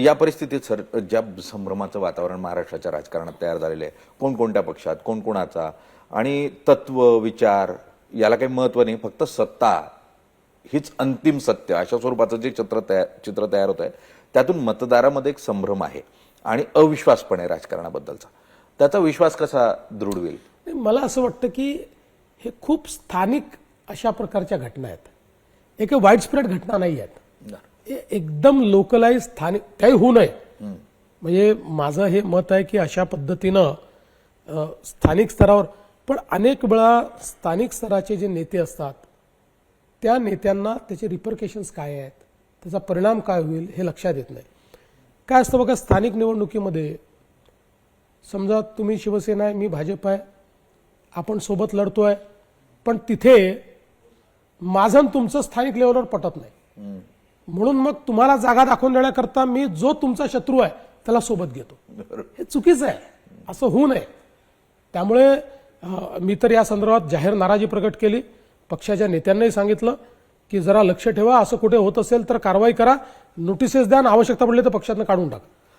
या परिस्थितीत सर ज्या संभ्रमाचं वातावरण महाराष्ट्राच्या राजकारणात तयार झालेलं आहे, कोणकोणत्या पक्षात कोणकोणाचा, आणि तत्व विचार याला काही महत्व नाही, फक्त सत्ता हीच अंतिम सत्य, अशा स्वरूपाचं जे चित्र तयार होत आहे, त्यातून मतदारामध्ये एक संभ्रम आहे आणि अविश्वास पण आहे राजकारणाबद्दलचा. त्याचा विश्वास कसा दृढ होईल? मला असं वाटतं की हे खूप स्थानिक अशा प्रकारच्या घटना आहेत, एक वाईड स्प्रेड घटना नाही आहेत. एकदम लोकलाइज स्थानिक काही होऊ नये, म्हणजे माझं हे मत आहे की अशा पद्धतीनं स्थानिक स्तरावर, पण अनेक वेळा स्थानिक स्तराचे जे नेते असतात त्या नेत्यांना त्याचे रिपरकेशन्स काय आहेत, त्याचा परिणाम काय होईल हे लक्षात येत नाही. काय असतं बघा, स्थानिक निवडणुकीमध्ये समजा तुम्ही शिवसेना आहे, मी भाजप आहे, आपण सोबत लढतोय, पण तिथे माझं आणि तुमचं स्थानिक लेवलवर पटत नाही, म्हणून मग तुम्हाला जागा दाखवून देण्याकरता मी जो तुमचा शत्रू आहे त्याला सोबत घेतो. हे चुकीचं आहे, असं होऊ नये. त्यामुळे मी तर या संदर्भात जाहीर नाराजी प्रकट केली. पक्षाच्या नेत्यांनाही सांगितलं की जरा लक्ष ठेवा, असं कुठे होत असेल तर कारवाई करा, नोटिसेस द्या, आवश्यकता पडली तर पक्षातनं काढून टाका.